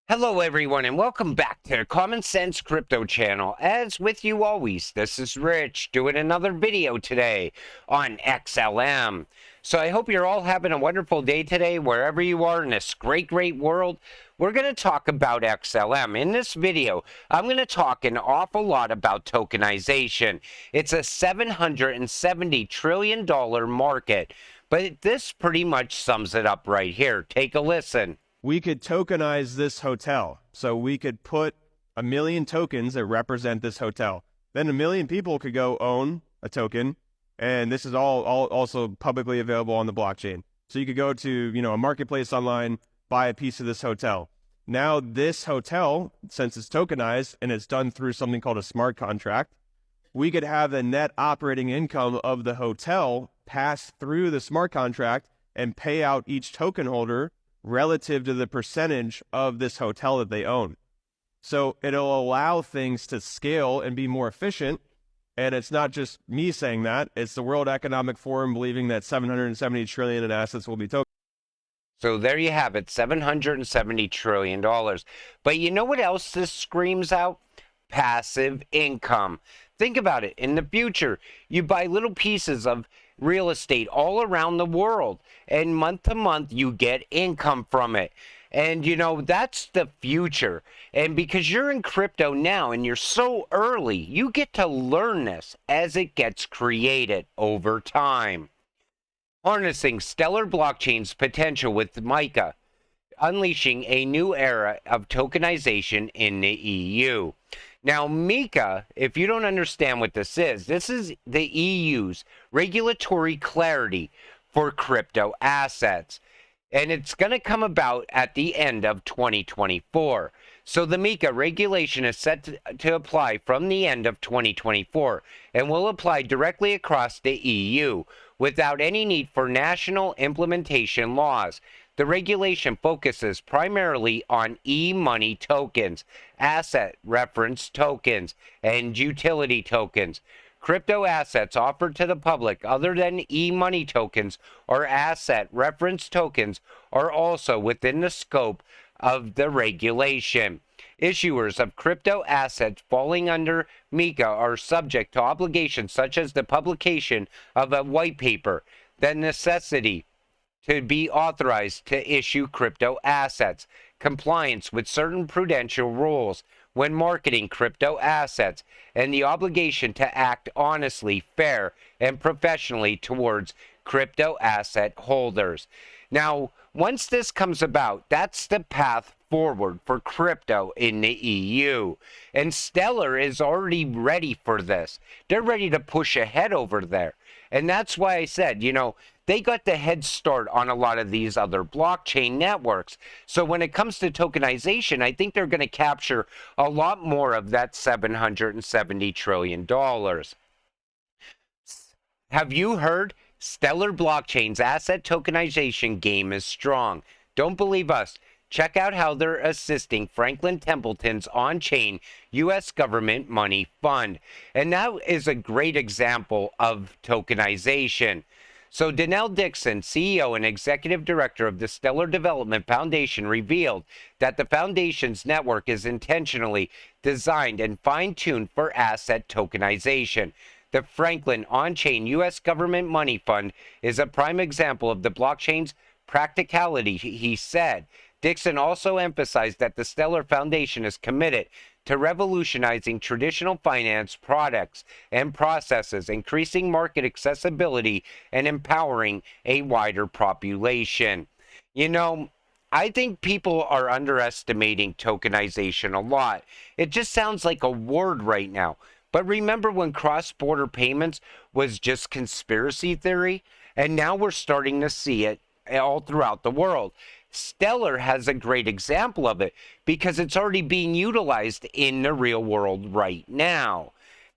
Hello everyone and welcome back to the Common Sense Crypto channel. As with you always, this is Rich doing another video today on XLM. So I hope you're all having a wonderful day today wherever you are in this great world. We're going to talk about XLM. In this video, I'm going to talk an awful lot about tokenization. It's a $770 trillion market, but this pretty much sums it up right here. Take a listen. We could tokenize this hotel. So we could put 1 million tokens that represent this hotel. Then 1 million people could go own a token. And this is all also publicly available on the blockchain. So you could go to, a marketplace online, buy a piece of this hotel. Now this hotel, since it's tokenized and it's done through something called a smart contract, we could have the net operating income of the hotel pass through the smart contract and pay out each token holder relative to the percentage of this hotel that they own. So it'll allow things to scale and be more efficient. And it's not just me saying that, it's the World Economic Forum believing that 770 trillion in assets will be tokenized. So there you have it, $770 trillion. But you know what else this screams out? Passive income. Think about it. In the future, you buy little pieces of real estate all around the world, and month to month you get income from it. And that's the future. And because you're in crypto now and you're so early, you get to learn this as it gets created over time. Harnessing Stellar blockchain's potential with Mica, unleashing a new era of tokenization in the EU. Now, Mica, if you don't understand what this is the EU's regulatory clarity for crypto assets. And it's going to come about at the end of 2024. So the Mica regulation is set to apply from the end of 2024 and will apply directly across the EU without any need for national implementation laws. The regulation focuses primarily on e-money tokens, asset reference tokens, and utility tokens. Crypto assets offered to the public other than e-money tokens or asset reference tokens are also within the scope of the regulation. Issuers of crypto assets falling under Mica are subject to obligations such as the publication of a white paper, the necessity to be authorized to issue crypto assets, compliance with certain prudential rules when marketing crypto assets, and the obligation to act honestly, fair, and professionally towards crypto asset holders. Now, once this comes about, that's the path forward for crypto in the EU. And Stellar is already ready for this. They're ready to push ahead over there. And that's why I said, they got the head start on a lot of these other blockchain networks. So when it comes to tokenization, I think they're going to capture a lot more of that $770 trillion. Have you heard? Stellar Blockchain's asset tokenization game is strong. Don't believe us? Check out how they're assisting Franklin Templeton's on-chain U.S. government money fund. And that is a great example of tokenization. So Danelle Dixon, CEO and Executive Director of the Stellar Development Foundation, revealed that the foundation's network is intentionally designed and fine-tuned for asset tokenization. The Franklin on-chain U.S. government money fund is a prime example of the blockchain's practicality, he said. Dixon also emphasized that the Stellar Foundation is committed to revolutionizing traditional finance products and processes, increasing market accessibility, and empowering a wider population. I think people are underestimating tokenization a lot. It just sounds like a word right now. But remember when cross-border payments was just conspiracy theory? And now we're starting to see it all throughout the world. Stellar has a great example of it because it's already being utilized in the real world right now.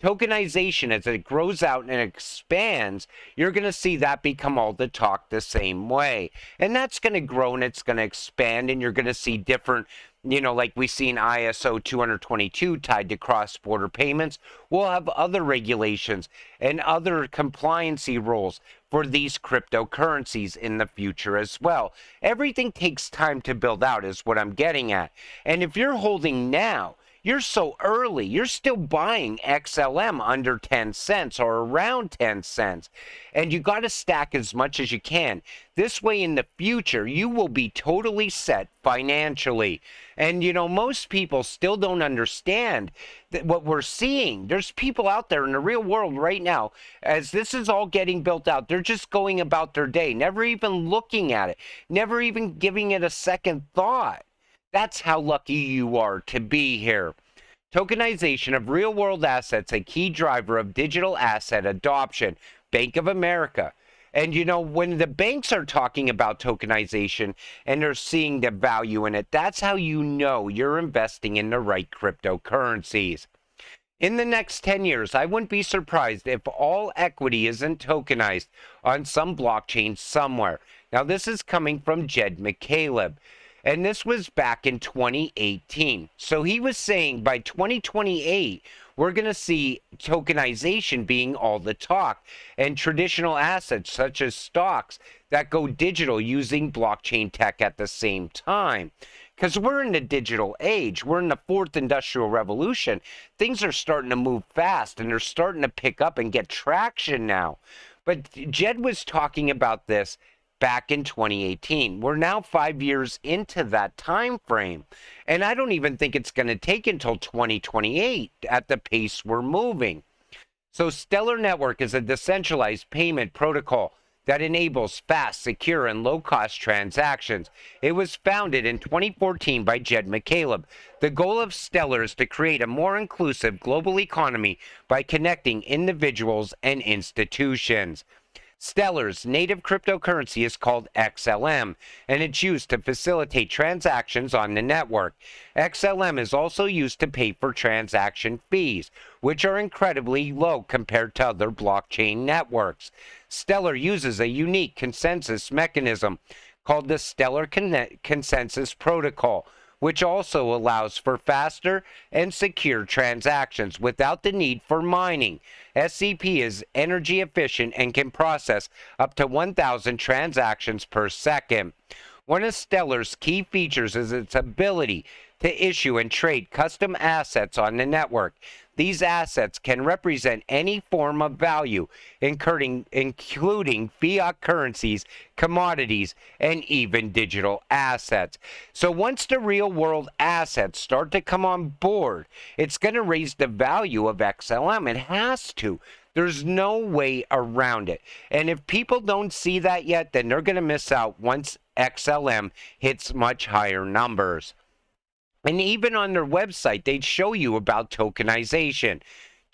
Tokenization, as it grows out and expands, you're going to see that become all the talk the same way. And that's going to grow and it's going to expand, and you're going to see different, like we see in ISO 222 tied to cross-border payments. We'll have other regulations and other compliancy rules for these cryptocurrencies in the future as well. Everything takes time to build out is what I'm getting at. And if you're holding now, you're so early. You're still buying XLM under 10 cents or around 10 cents. And you got to stack as much as you can. This way in the future, you will be totally set financially. And, you know, most people still don't understand that what we're seeing. There's people out there in the real world right now, as this is all getting built out, they're just going about their day, never even looking at it, never even giving it a second thought. That's how lucky you are to be here. Tokenization of real-world assets, a key driver of digital asset adoption. Bank of America. And you know, when the banks are talking about tokenization and they're seeing the value in it, that's how you know you're investing in the right cryptocurrencies. In the next 10 years, I wouldn't be surprised if all equity isn't tokenized on some blockchain somewhere. Now, this is coming from Jed McCaleb. And this was back in 2018. So he was saying by 2028, we're going to see tokenization being all the talk, and traditional assets such as stocks that go digital using blockchain tech at the same time. Because we're in the digital age. We're in the fourth industrial revolution. Things are starting to move fast, and they're starting to pick up and get traction now. But Jed was talking about this back in 2018. We're now 5 years into that time frame, and I don't even think it's going to take until 2028 at the pace we're moving. So Stellar Network is a decentralized payment protocol that enables fast, secure, and low-cost transactions. It was founded in 2014 by Jed McCaleb. The goal of Stellar is to create a more inclusive global economy by connecting individuals and institutions. Stellar's native cryptocurrency is called XLM, and it's used to facilitate transactions on the network. XLM is also used to pay for transaction fees, which are incredibly low compared to other blockchain networks. Stellar uses a unique consensus mechanism called the Stellar Consensus Protocol, which also allows for faster and secure transactions without the need for mining. SCP is energy efficient and can process up to 1,000 transactions per second. One of Stellar's key features is its ability to issue and trade custom assets on the network. These assets can represent any form of value, including fiat currencies, commodities, and even digital assets. So once the real-world assets start to come on board, it's going to raise the value of XLM. It has to. There's no way around it. And if people don't see that yet, then they're going to miss out once XLM hits much higher numbers. And even on their website, they'd show you about tokenization.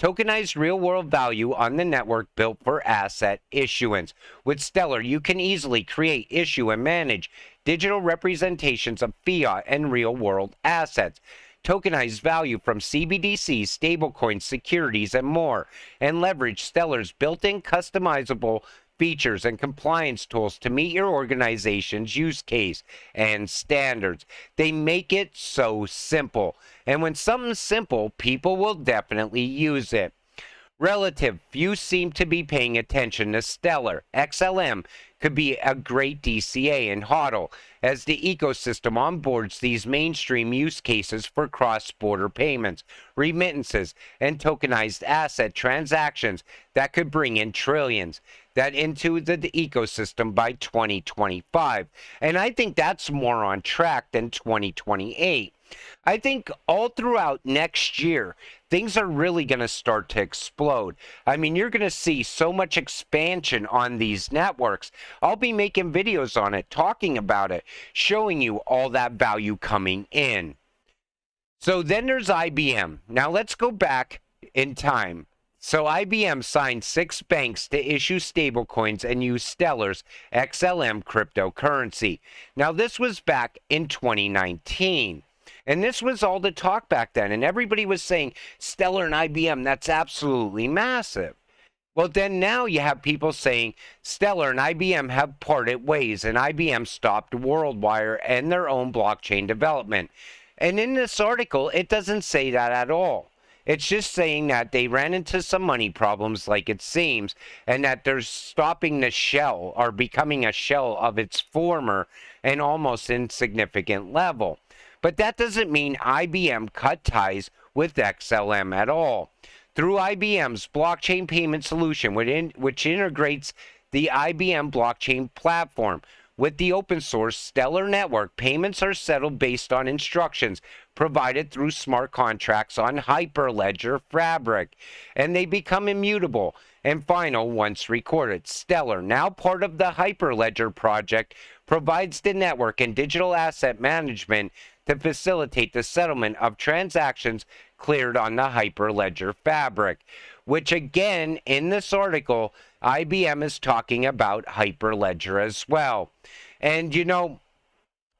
Tokenized real-world value on the network built for asset issuance. With Stellar, you can easily create, issue, and manage digital representations of fiat and real-world assets. Tokenized value from CBDCs, stablecoins, securities, and more. And leverage Stellar's built-in customizable features and compliance tools to meet your organization's use case and standards. They make it so simple. And when something's simple, people will definitely use it. Relative, few seem to be paying attention to Stellar. XLM could be a great DCA and HODL as the ecosystem onboards these mainstream use cases for cross-border payments, remittances, and tokenized asset transactions that could bring in trillions that into the ecosystem by 2025. And I think that's more on track than 2028. I think all throughout next year, things are really going to start to explode. I mean, you're going to see so much expansion on these networks. I'll be making videos on it, talking about it, showing you all that value coming in. So then there's IBM. Now let's go back in time. So IBM signed 6 banks to issue stablecoins and use Stellar's XLM cryptocurrency. Now this was back in 2019. And this was all the talk back then. And everybody was saying, Stellar and IBM, that's absolutely massive. Well, then now you have people saying Stellar and IBM have parted ways, and IBM stopped WorldWire and their own blockchain development. And in this article, it doesn't say that at all. It's just saying that they ran into some money problems, like it seems, and that they're stopping the shell or becoming a shell of its former and almost insignificant level. But that doesn't mean IBM cut ties with XLM at all. Through IBM's blockchain payment solution, which integrates the IBM blockchain platform with the open source Stellar Network, payments are settled based on instructions provided through smart contracts on Hyperledger Fabric, and they become immutable and final once recorded. Stellar, now part of the Hyperledger project, provides the network and digital asset management to facilitate the settlement of transactions cleared on the Hyperledger Fabric, which again, in this article, IBM is talking about Hyperledger as well. And you know,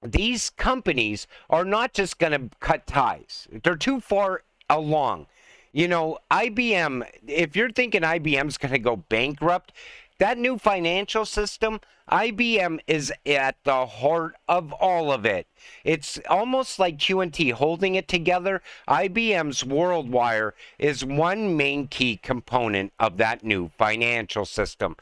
these companies are not just going to cut ties. They're too far along. You know, IBM, if you're thinking IBM's going to go bankrupt, that new financial system, IBM is at the heart of all of it. It's almost like QNT holding it together. IBM's WorldWire is one main key component of that new financial system.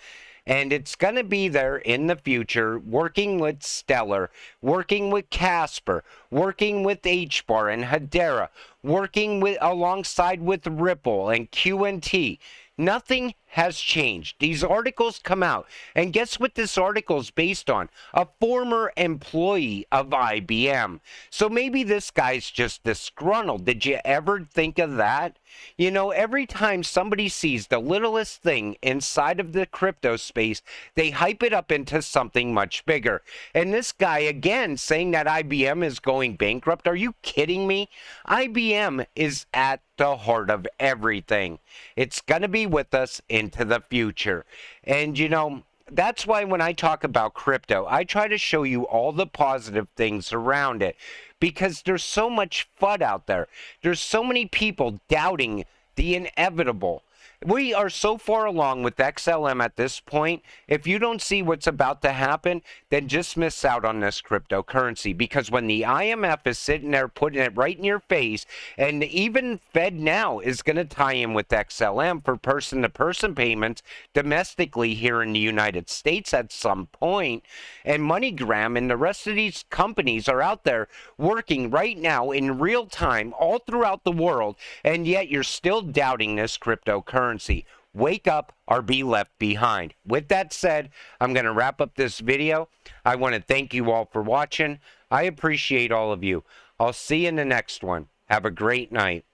And it's going to be there in the future, working with Stellar, working with Casper, working with HBAR and Hedera, working with alongside with Ripple and QNT. Nothing has changed. These articles come out, and guess what this article is based on? A former employee of IBM. So maybe this guy's just disgruntled. Did you ever think of that? You know, every time somebody sees the littlest thing inside of the crypto space, they hype it up into something much bigger. And this guy, again, saying that IBM is going bankrupt. Are you kidding me? IBM is at the heart of everything. It's going to be with us into the future. And you know, that's why when I talk about crypto, I try to show you all the positive things around it, because there's so much FUD out there. There's so many people doubting the inevitable. We are so far along with XLM at this point. If you don't see what's about to happen, then just miss out on this cryptocurrency. Because when the IMF is sitting there putting it right in your face, and even FedNow is going to tie in with XLM for person-to-person payments domestically here in the United States at some point, and MoneyGram and the rest of these companies are out there working right now in real time all throughout the world, and yet you're still doubting this cryptocurrency. Wake up or be left behind. With that said, I'm going to wrap up this video. I want to thank you all for watching. I appreciate all of you. I'll see you in the next one. Have a great night.